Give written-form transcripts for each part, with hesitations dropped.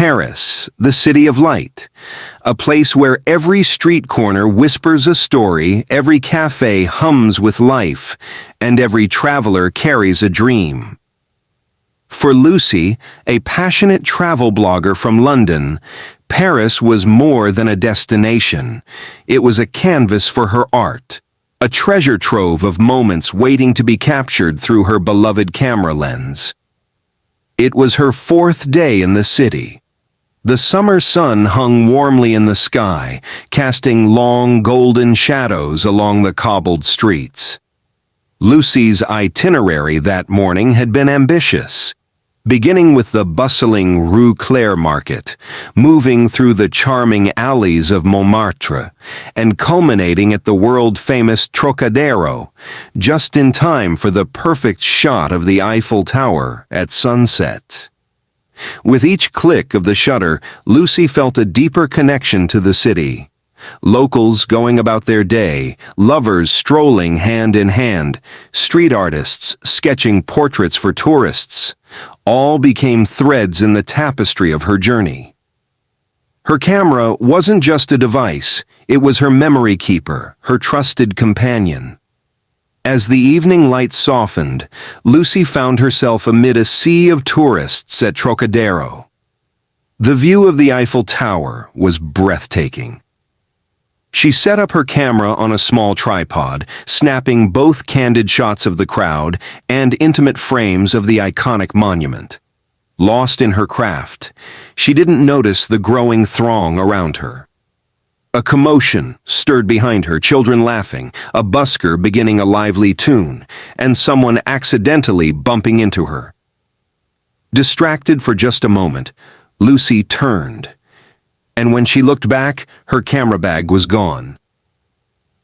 Paris, the city of light, a place where every street corner whispers a story, every cafe hums with life, and every traveler carries a dream. For Lucy, a passionate travel blogger from London, Paris was more than a destination. It was a canvas for her art, a treasure trove of moments waiting to be captured through her beloved camera lens. It was her 4th day in the city. The summer sun hung warmly in the sky, casting long golden shadows along the cobbled streets. Lucy's itinerary that morning had been ambitious. Beginning with the bustling Rue Claire market, moving through the charming alleys of Montmartre, and culminating at the world-famous Trocadero, just in time for the perfect shot of the Eiffel Tower at sunset. With each click of the shutter, Lucy felt a deeper connection to the city. Locals going about their day, lovers strolling hand in hand, street artists sketching portraits for tourists, all became threads in the tapestry of her journey. Her camera wasn't just a device, it was her memory keeper, her trusted companion. As the evening light softened, Lucy found herself amid a sea of tourists at Trocadero. The view of the Eiffel Tower was breathtaking. She set up her camera on a small tripod, snapping both candid shots of the crowd and intimate frames of the iconic monument. Lost in her craft, she didn't notice the growing throng around her. A commotion stirred behind her, children laughing, a busker beginning a lively tune, and someone accidentally bumping into her. Distracted for just a moment, Lucy turned, and when she looked back, her camera bag was gone.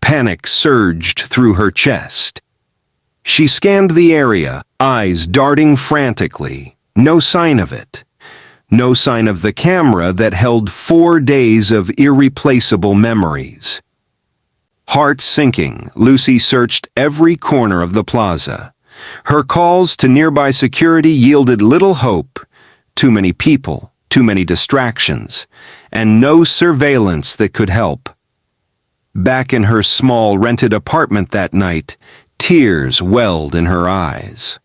Panic surged through her chest. She scanned the area, eyes darting frantically. No sign of it. No sign of the camera that held 4 days of irreplaceable memories. Heart sinking, Lucy searched every corner of the plaza. Her calls to nearby security yielded little hope. Too many people, too many distractions, and no surveillance that could help. Back in her small rented apartment that night, tears welled in her eyes.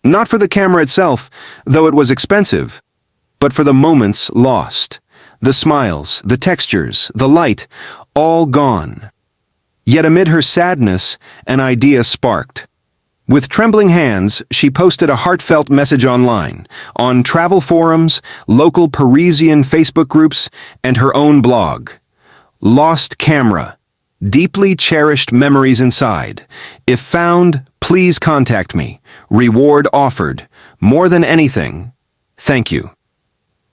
Not for the camera itself, though it was expensive, but for the moments lost, the smiles, the textures, the light, all gone. Yet amid her sadness, an idea sparked. With trembling hands, she posted a heartfelt message online, on travel forums, local Parisian Facebook groups, and her own blog. Lost camera. Deeply cherished memories inside. If found, please contact me. Reward offered. More than anything, thank you.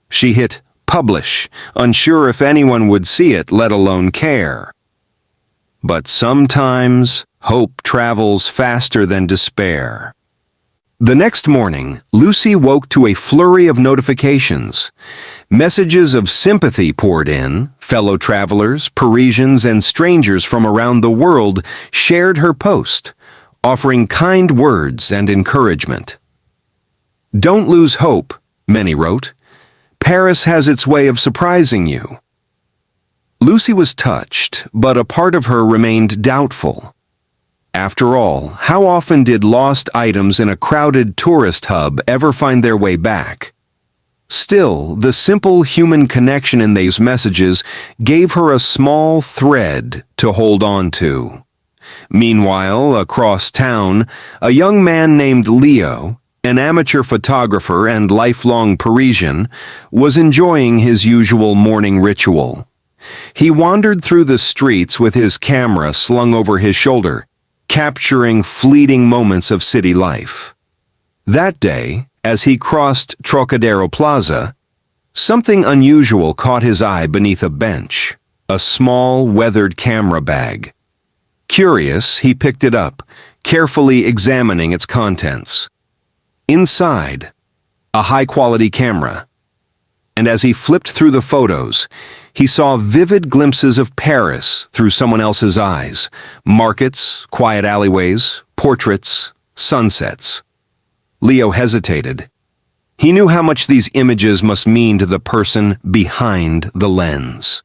She hit publish, unsure if anyone would see it, let alone care. But sometimes hope travels faster than despair. The next morning, Lucy woke to a flurry of notifications. Messages of sympathy poured in. Fellow travelers, Parisians, and strangers from around the world shared her post, offering kind words and encouragement. Don't lose hope, many wrote. Paris has its way of surprising you. Lucy was touched, but a part of her remained doubtful. After all, how often did lost items in a crowded tourist hub ever find their way back? Still, the simple human connection in these messages gave her a small thread to hold on to. Meanwhile, across town, a young man named Leo, an amateur photographer and lifelong Parisian, was enjoying his usual morning ritual. He wandered through the streets with his camera slung over his shoulder, capturing fleeting moments of city life. That day, as he crossed Trocadero Plaza, something unusual caught his eye beneath a bench, a small, weathered camera bag. Curious, he picked it up, carefully examining its contents. Inside, a high-quality camera. And as he flipped through the photos, he saw vivid glimpses of Paris through someone else's eyes. Markets, quiet alleyways, portraits, sunsets. Leo hesitated. He knew how much these images must mean to the person behind the lens.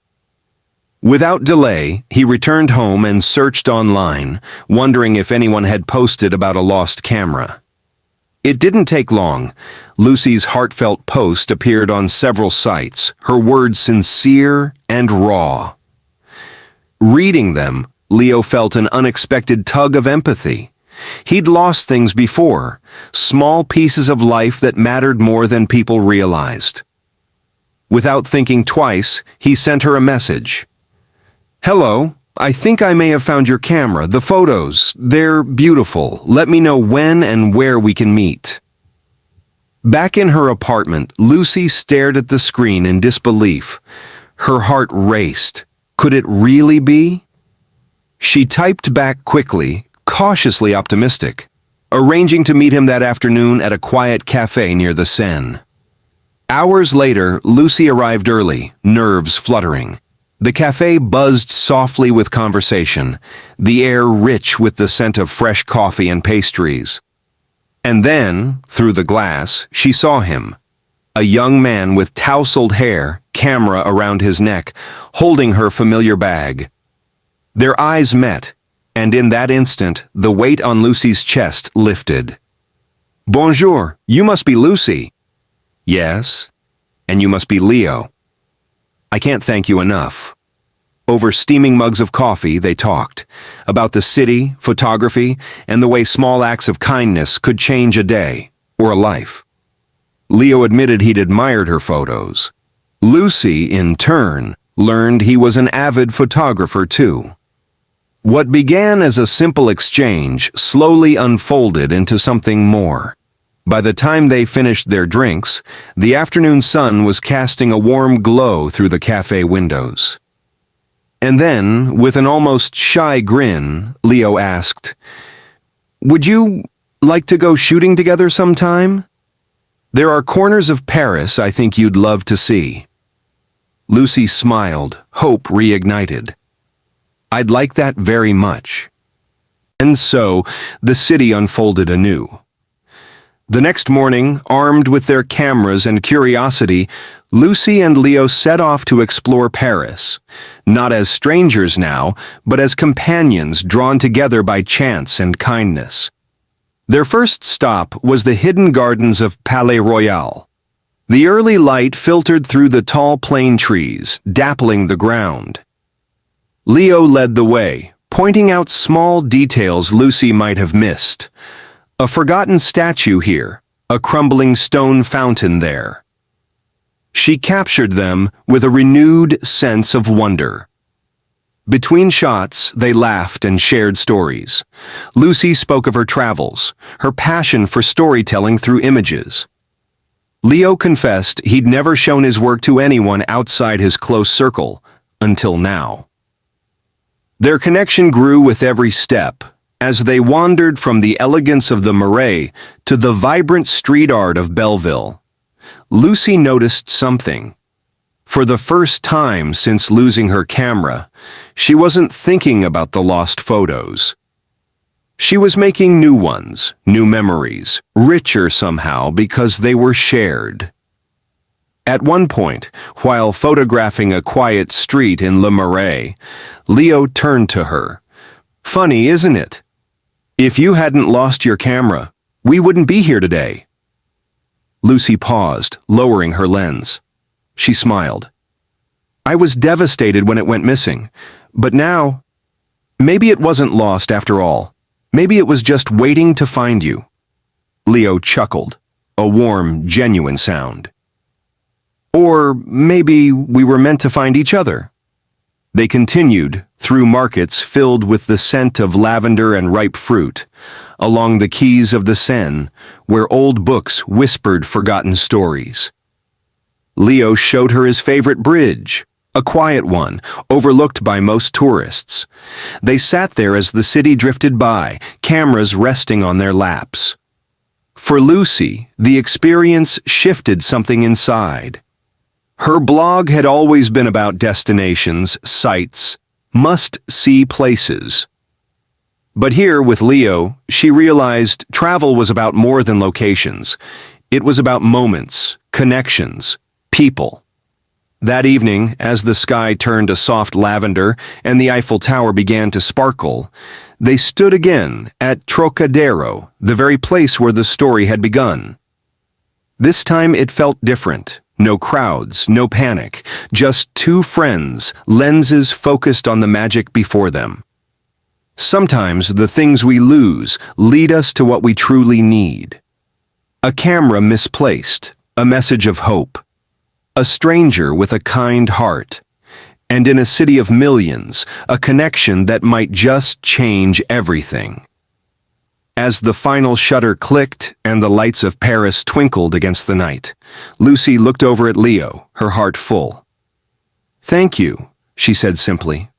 Without delay, he returned home and searched online, wondering if anyone had posted about a lost camera. It didn't take long. Lucy's heartfelt post appeared on several sites, her words sincere and raw. Reading them, Leo felt an unexpected tug of empathy. He'd lost things before, small pieces of life that mattered more than people realized. Without thinking twice, he sent her a message. "Hello, I think I may have found your camera. The photos, they're beautiful. Let me know when and where we can meet." Back in her apartment, Lucy stared at the screen in disbelief. Her heart raced. Could it really be? She typed back quickly, cautiously optimistic, arranging to meet him that afternoon at a quiet cafe near the Seine. Hours later, Lucy arrived early, nerves fluttering. The cafe buzzed softly with conversation, the air rich with the scent of fresh coffee and pastries. And then, through the glass, she saw him, a young man with tousled hair, camera around his neck, holding her familiar bag. Their eyes met, and in that instant, the weight on Lucy's chest lifted. "Bonjour, you must be Lucy." "Yes, and you must be Leo." "I can't thank you enough." Over steaming mugs of coffee, they talked about the city, photography, and the way small acts of kindness could change a day or a life. Leo admitted he'd admired her photos. Lucy, in turn, learned he was an avid photographer too. What began as a simple exchange slowly unfolded into something more. By the time they finished their drinks, the afternoon sun was casting a warm glow through the cafe windows. And then, with an almost shy grin, Leo asked, "Would you like to go shooting together sometime? There are corners of Paris I think you'd love to see." Lucy smiled, hope reignited. "I'd like that very much." And so, the city unfolded anew. The next morning, armed with their cameras and curiosity, Lucy and Leo set off to explore Paris, not as strangers now, but as companions drawn together by chance and kindness. Their first stop was the hidden gardens of Palais Royal. The early light filtered through the tall plane trees, dappling the ground. Leo led the way, pointing out small details Lucy might have missed. A forgotten statue here, a crumbling stone fountain there. She captured them with a renewed sense of wonder. Between shots, they laughed and shared stories. Lucy spoke of her travels, her passion for storytelling through images. Leo confessed he'd never shown his work to anyone outside his close circle, until now. Their connection grew with every step, as they wandered from the elegance of the Marais to the vibrant street art of Belleville. Lucy noticed something. For the first time since losing her camera, she wasn't thinking about the lost photos. She was making new ones, new memories, richer somehow because they were shared. At one point, while photographing a quiet street in Le Marais, Leo turned to her. "Funny, isn't it? If you hadn't lost your camera, we wouldn't be here today." Lucy paused, lowering her lens. She smiled. "I was devastated when it went missing, but now, maybe it wasn't lost after all. Maybe it was just waiting to find you." Leo chuckled, a warm, genuine sound. "Or maybe we were meant to find each other." They continued, through markets filled with the scent of lavender and ripe fruit, along the quays of the Seine, where old books whispered forgotten stories. Leo showed her his favorite bridge, a quiet one, overlooked by most tourists. They sat there as the city drifted by, cameras resting on their laps. For Lucy, the experience shifted something inside. Her blog had always been about destinations, sights, must-see places. But here, with Leo, she realized travel was about more than locations. It was about moments, connections, people. That evening, as the sky turned a soft lavender and the Eiffel Tower began to sparkle, they stood again at Trocadero, the very place where the story had begun. This time it felt different. No crowds, no panic, just two friends, lenses focused on the magic before them. Sometimes the things we lose lead us to what we truly need. A camera misplaced, a message of hope. A stranger with a kind heart. And in a city of millions, a connection that might just change everything. As the final shutter clicked and the lights of Paris twinkled against the night, Lucy looked over at Leo, her heart full. "Thank you," she said simply.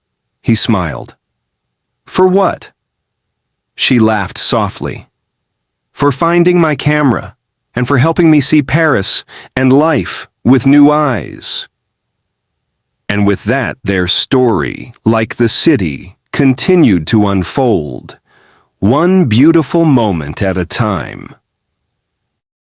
He smiled. "For what?" She laughed softly. "For finding my camera, and for helping me see Paris and life with new eyes." And with that, their story, like the city, continued to unfold, one beautiful moment at a time.